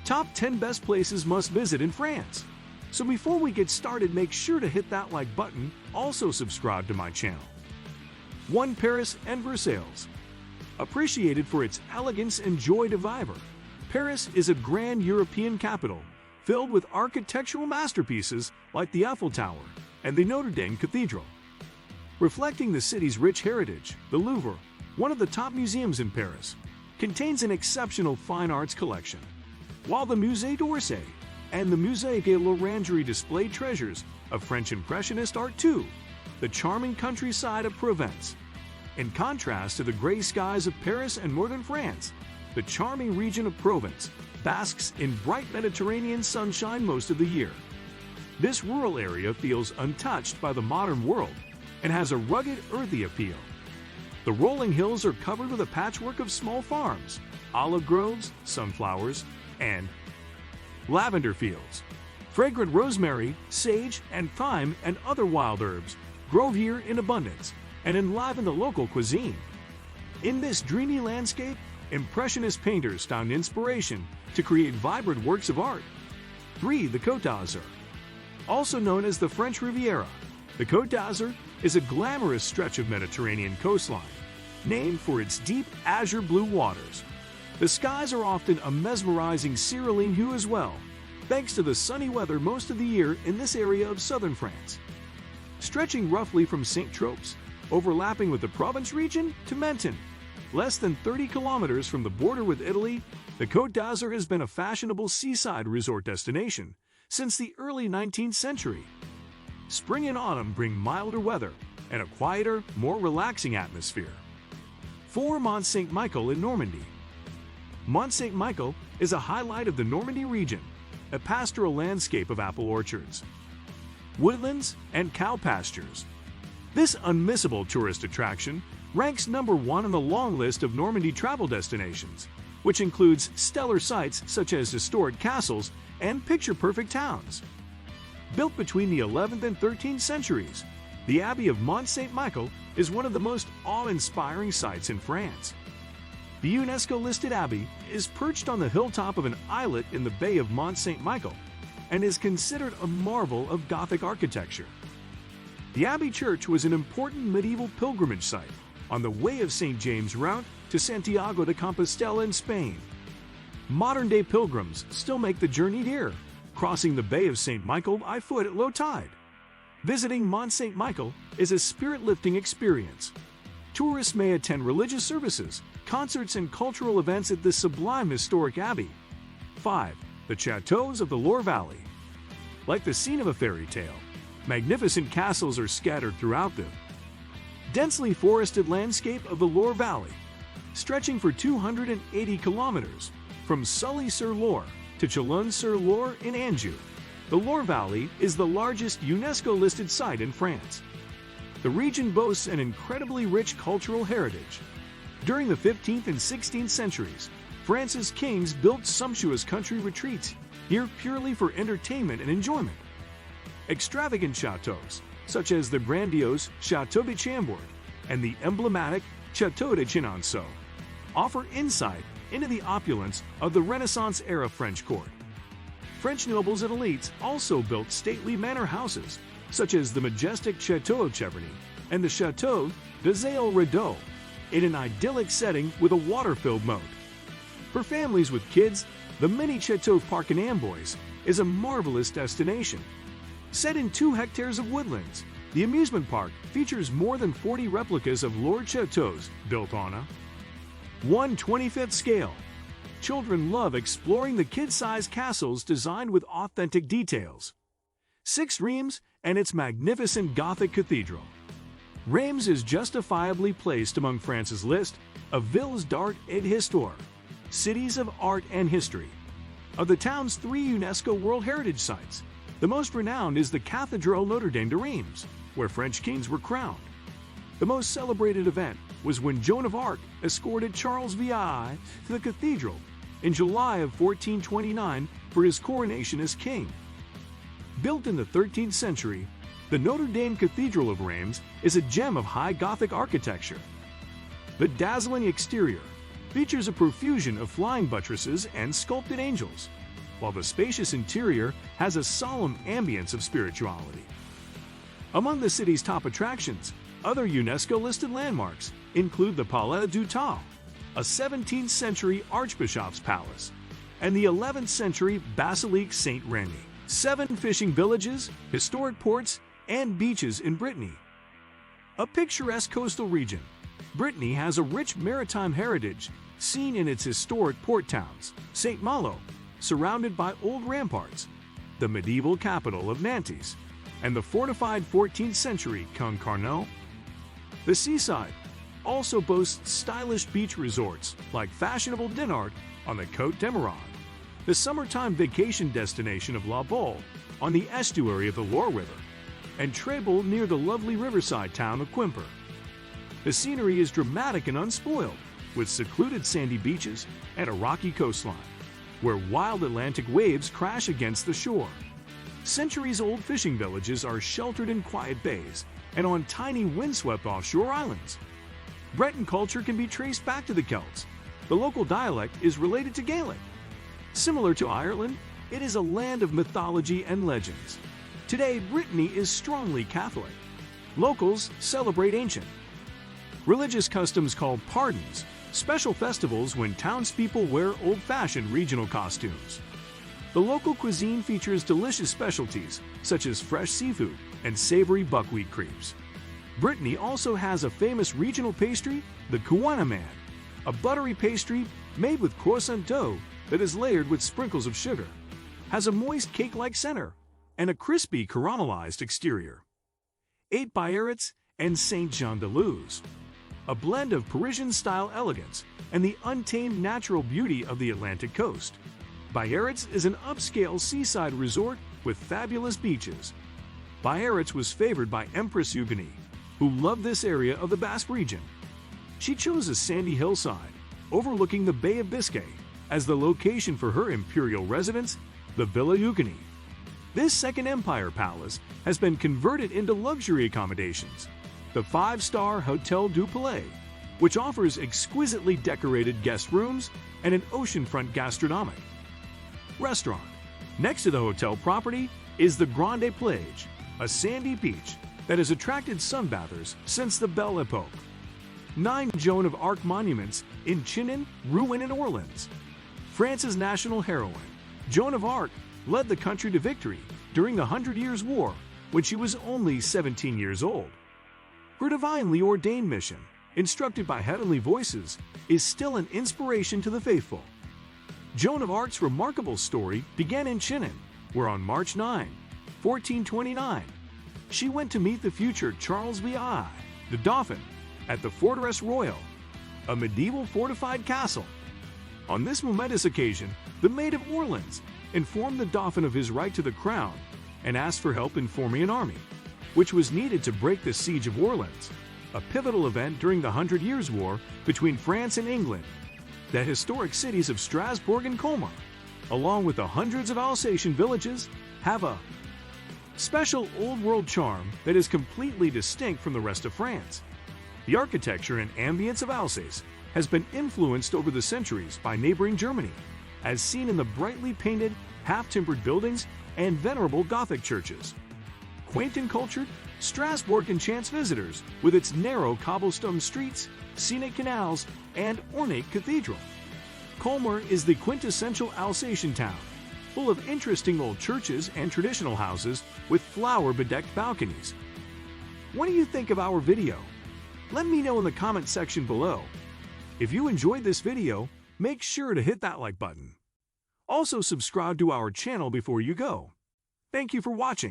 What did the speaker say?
Top 10 best places must visit in France. So before we get started, make sure to hit that like button, also subscribe to my channel. 1. Paris and Versailles. Appreciated for its elegance and joie de vivre, Paris is a grand European capital filled with architectural masterpieces like the Eiffel Tower and the Notre Dame Cathedral. Reflecting the city's rich heritage, the Louvre, one of the top museums in Paris, contains an exceptional fine arts collection, while the Musée d'Orsay and the Musée de l'Orangerie display treasures of French Impressionist art too, the charming countryside of Provence. In contrast to the gray skies of Paris and northern France, the charming region of Provence basks in bright Mediterranean sunshine most of the year. This rural area feels untouched by the modern world and has a rugged, earthy appeal. The rolling hills are covered with a patchwork of small farms, olive groves, sunflowers, and lavender fields. Fragrant rosemary, sage, and thyme and other wild herbs grow here in abundance and enliven the local cuisine. In this dreamy landscape, Impressionist painters found inspiration to create vibrant works of art. 3. The Côte d'Azur. Also known as the French Riviera, the Côte d'Azur is a glamorous stretch of Mediterranean coastline, named for its deep azure blue waters. The skies are often a mesmerizing cerulean hue as well, thanks to the sunny weather most of the year in this area of southern France. Stretching roughly from Saint-Tropez, overlapping with the Provence region, to Menton. Less than 30 kilometers from the border with Italy, the Côte d'Azur has been a fashionable seaside resort destination since the early 19th century. Spring and autumn bring milder weather and a quieter, more relaxing atmosphere. 4. Mont Saint-Michel in Normandy. Mont Saint-Michel is a highlight of the Normandy region, a pastoral landscape of apple orchards, woodlands, and cow pastures. This unmissable tourist attraction ranks number 1 on the long list of Normandy travel destinations, which includes stellar sites such as historic castles and picture-perfect towns. Built between the 11th and 13th centuries, the Abbey of Mont Saint-Michel is one of the most awe-inspiring sites in France. The UNESCO-listed abbey is perched on the hilltop of an islet in the Bay of Mont Saint-Michel and is considered a marvel of Gothic architecture. The Abbey Church was an important medieval pilgrimage site on the Way of St. James route to Santiago de Compostela in Spain. Modern-day pilgrims still make the journey here, crossing the Bay of St. Michael by foot at low tide. Visiting Mont Saint-Michel is a spirit-lifting experience. Tourists may attend religious services, concerts, and cultural events at this sublime historic abbey. 5. The chateaux of the Loire Valley. Like the scene of a fairy tale, magnificent castles are scattered throughout the densely forested landscape of the Loire Valley, stretching for 280 kilometers from Sully-sur-Loire to Chalon-sur-Loire in Anjou. The Loire Valley is the largest UNESCO-listed site in France. The region boasts an incredibly rich cultural heritage. During the 15th and 16th centuries, France's kings built sumptuous country retreats here purely for entertainment and enjoyment. Extravagant chateaux, such as the grandiose Chateau de Chambord and the emblematic Chateau de Chenonceau, offer insight into the opulence of the Renaissance-era French court. French nobles and elites also built stately manor houses, such as the majestic Chateau of Cheverny and the Chateau de Zéol-Rideau, in an idyllic setting with a water-filled moat. For families with kids, the mini Chateau Park in Amboise is a marvelous destination. Set in 2 hectares of woodlands, the amusement park features more than 40 replicas of Lord Chateaux built on a 1/25th scale. Children love exploring the kid-sized castles designed with authentic details. 6. Reims and its magnificent Gothic cathedral. Reims is justifiably placed among France's list of villes d'art et d'histoire, cities of art and history. Of the town's 3 UNESCO World Heritage Sites, the most renowned is the Cathédrale Notre Dame de Reims, where French kings were crowned. The most celebrated event was when Joan of Arc escorted Charles VI to the cathedral in July of 1429 for his coronation as king. Built in the 13th century, the Notre Dame Cathedral of Reims is a gem of high Gothic architecture. The dazzling exterior features a profusion of flying buttresses and sculpted angels, while the spacious interior has a solemn ambience of spirituality. Among the city's top attractions, other UNESCO-listed landmarks include the Palais du Temps, a 17th century archbishop's palace, and the 11th century Basilique Saint-Remy. 7 fishing villages, historic ports, and beaches in Brittany. A picturesque coastal region, Brittany has a rich maritime heritage seen in its historic port towns, St. Malo, surrounded by old ramparts, the medieval capital of Nantes, and the fortified 14th century Concarneau. The seaside also boasts stylish beach resorts like fashionable Dinard on the Côte d'Emeraude, the summertime vacation destination of La Baule on the estuary of the Loire River, and Trébeul near the lovely riverside town of Quimper. The scenery is dramatic and unspoiled, with secluded sandy beaches and a rocky coastline, where wild Atlantic waves crash against the shore. Centuries-old fishing villages are sheltered in quiet bays and on tiny windswept offshore islands. Breton culture can be traced back to the Celts. The local dialect is related to Gaelic. Similar to Ireland, it is a land of mythology and legends. Today, Brittany is strongly Catholic. Locals celebrate ancient religious customs called pardons, special festivals when townspeople wear old-fashioned regional costumes. The local cuisine features delicious specialties such as fresh seafood and savory buckwheat crepes. Brittany also has a famous regional pastry, the cuisine, a buttery pastry made with croissant dough that is layered with sprinkles of sugar, has a moist cake-like center, and a crispy caramelized exterior. 8 Biarritz and Saint-Jean-de-Luz, a blend of Parisian-style elegance and the untamed natural beauty of the Atlantic coast. Biarritz is an upscale seaside resort with fabulous beaches. Biarritz was favored by Empress Eugenie, who loved this area of the Basque region. She chose a sandy hillside overlooking the Bay of Biscay as the location for her imperial residence, the Villa Eugenie. This Second Empire palace has been converted into luxury accommodations, the 5-star Hotel du Palais, which offers exquisitely decorated guest rooms and an oceanfront gastronomic restaurant. Next to the hotel property is the Grande Plage, a sandy beach that has attracted sunbathers since the Belle Epoque. 9 Joan of Arc monuments in Chinon, Rouen, and Orleans. France's national heroine, Joan of Arc, led the country to victory during the 100 Years' War when she was only 17 years old. Her divinely ordained mission, instructed by heavenly voices, is still an inspiration to the faithful. Joan of Arc's remarkable story began in Chinon, where on March 9, 1429, she went to meet the future Charles VI, the Dauphin, at the Forteresse Royale, a medieval fortified castle. On this momentous occasion, the Maid of Orleans informed the Dauphin of his right to the crown and asked for help in forming an army, which was needed to break the siege of Orleans, a pivotal event during the 100 Years' War between France and England. The historic cities of Strasbourg and Colmar, along with the hundreds of Alsatian villages, have a special old-world charm that is completely distinct from the rest of France. The architecture and ambience of Alsace has been influenced over the centuries by neighboring Germany, as seen in the brightly painted, half-timbered buildings and venerable Gothic churches. Quaint and cultured, Strasbourg enchants visitors with its narrow cobblestone streets, scenic canals, and ornate cathedral. Colmar is the quintessential Alsatian town, full of interesting old churches and traditional houses with flower-bedecked balconies. What do you think of our video? Let me know in the comment section below. If you enjoyed this video, make sure to hit that like button. Also subscribe to our channel before you go. Thank you for watching.